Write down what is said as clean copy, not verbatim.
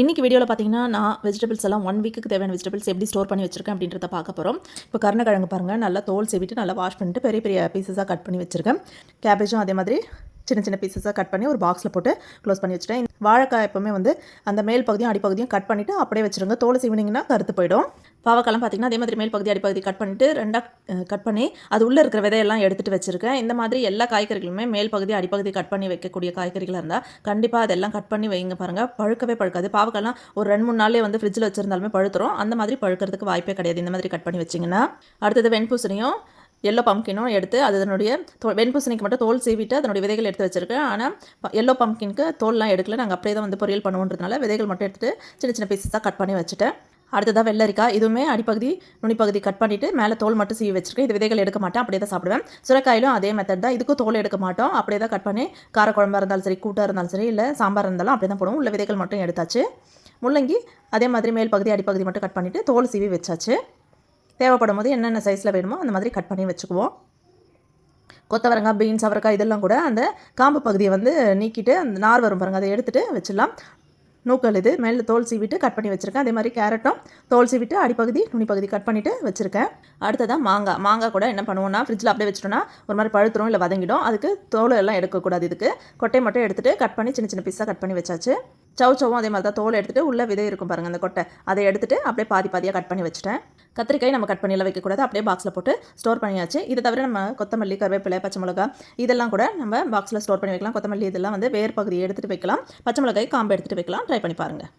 இன்றைக்கி வீடியோவில் பார்த்தீங்கன்னா நான் வெஜிடபிள்ஸ் எல்லாம் 1 வீக்குக்கு தேவையான வெஜிடபிள்ஸ் எப்படி ஸ்டோர் பண்ணி வச்சிருக்கேன் அப்படின்றத பார்க்க போகிறோம். இப்போ கருணக்கிழங்கு பாருங்கள், நல்லா தோல் சீவிட்டு நல்லா வாஷ் பண்ணிட்டு பெரிய பெரிய பீசஸாக கட் பண்ணி வச்சுருக்கேன். கேபேஜும் அதே மாதிரி சின்ன சின்ன பீசஸாக கட் பண்ணி ஒரு பாக்ஸில் போட்டு க்ளோஸ் பண்ணி வச்சுட்டேன். வாழைக்காய் எப்போவுமே வந்து அந்த மேல் பகுதியும் அடிப்பகுதியும் கட் பண்ணிவிட்டு அப்படியே வச்சுருங்க. தோல் சீவினிங்கன்னா கருத்து போயிடும். பாவக்காலாம் பார்த்திங்கன்னா அதே மாதிரி மேல் பகுதி அடிப்பகுதி கட் பண்ணிவிட்டு ரெண்டாக கட் பண்ணி அது உள்ளே இருக்கிற விதையெல்லாம் எடுத்துகிட்டு வச்சுருக்கேன். இந்த மாதிரி எல்லா காய்கறிகளுமே மேல் பகுதி அடிப்பகுதி கட் பண்ணி வைக்கக்கூடிய காய்கறிகளாக இருந்தால் கண்டிப்பாக அதெல்லாம் கட் பண்ணி வைங்க. பாருங்கள், பழுக்கவே பழுக்காது. பாவக்காலாம் ஒரு 2-3 நாள்லேயே வந்து ஃப்ரிட்ஜில் வச்சுருந்தாலுமே பழுத்துரும். அந்த மாதிரி பழுக்கிறதுக்கு வாய்ப்பே கிடையாது இந்த மாதிரி கட் பண்ணி வச்சிங்கன்னா. அடுத்தது வெண்பூசணியும் எல்லோ பம்கினும் எடுத்து அதனுடைய வெண்பூசணிக்கு மட்டும் தோல் சீவிட்டு அதனுடைய விதைகள் எடுத்து வச்சுருக்கேன். ஆனால் எல்லோ பம்கினுக்கு தோல்லாம் எடுக்கல, நாங்கள் அப்படியே தான் வந்து பொரியல் பண்ணுவோன்றதுனால விதைகள் மட்டும் எடுத்துகிட்டு சின்ன சின்ன பீசஸாக கட் பண்ணி வச்சுட்டேன். அடுத்ததாக வெள்ளரிக்காய், இதுவுமே அடிப்பகுதி நுனிப்பகுதி கட் பண்ணிவிட்டு மேலே தோல் மட்டும் சீவி வச்சுருக்கேன். இது விதைகள் எடுக்க மாட்டேன், அப்படியே தான் சாப்பிடுவேன். சுரைக்காயிலும் அதே மெத்தட் தான், இதுக்கும் தோல் எடுக்க மாட்டோம். அப்படியே தான் கட் பண்ணி காரக்குழம்பாக இருந்தாலும் சரி, கூட்டாக இருந்தாலும் சரி, இல்லை சாம்பார் இருந்தாலும் அப்படியே தான் போடுவோம். உள்ள விதைகள் மட்டும் எடுத்தாச்சு. முள்ளங்கி அதே மாதிரி மேல் பகுதி அடிப்பகுதி மட்டும் கட் பண்ணிவிட்டு தோல் சீவி வச்சாச்சு. தேவைப்படும் போது என்னென்ன சைஸில் வேணுமோ அந்த மாதிரி கட் பண்ணி வச்சுக்குவோம். கொத்தவரங்காய், பீன்ஸ், அவரைக்காய் இதெல்லாம் கூட அந்த காம்பு பகுதியை வந்து நீக்கிட்டு அந்த நார் வரும் பாருங்கள், அதை எடுத்துகிட்டு வச்சிடலாம். நூக்கல் இது மேலே தோல் சீவிட்டு கட் பண்ணி வச்சுருக்கேன். அதே மாதிரி கேரட்டும் தோல் சீவிட்டு அடிப்பகுதி நுனிப்பகுதி கட் பண்ணிவிட்டு வச்சுருக்கேன். அடுத்ததாக மாங்காய் கூட என்ன பண்ணுவோம்னா ஃப்ரிட்ஜில் அப்படியே வச்சுட்டோன்னா ஒரு மாதிரி பழுத்துரும், இல்லை வதங்கிடும். அதுக்கு தோல் எல்லாம் எடுக்கக்கூடாது. இதுக்கு கொட்டையை மட்டும் எடுத்துகிட்டு கட் பண்ணி சின்ன சின்ன பீஸாக கட் பண்ணி வச்சாச்சு. சவுச்சவும் அதே மாதிரி தான், தோல் எடுத்துகிட்டு உள்ள விதை இருக்கும் பாருங்கள் அந்த கொட்டை, அதை எடுத்துகிட்டு அப்படியே பாதி பாதியாக கட் பண்ணி வச்சுட்டேன். கத்திரிக்காய் நம்ம கட் பண்ணியெல்லாம் வைக்கக்கூடாது, அப்படியே பாக்ஸில் போட்டு ஸ்டோர் பண்ணியாச்சு. இதை தவிர நம்ம கொத்தமல்லி, கருவேப்பிலை, பச்சை மிளகா இதெல்லாம் கூட நம்ம பாக்ஸில் ஸ்டோர் பண்ணி வைக்கலாம். கொத்தமல்லி இதெல்லாம் வந்து வேர் பகுதியை எடுத்துகிட்டு வைக்கலாம். பச்சை மிளகாய் காம்பு எடுத்துகிட்டு வைக்கலாம். ட்ரை பண்ணி பாருங்கள்.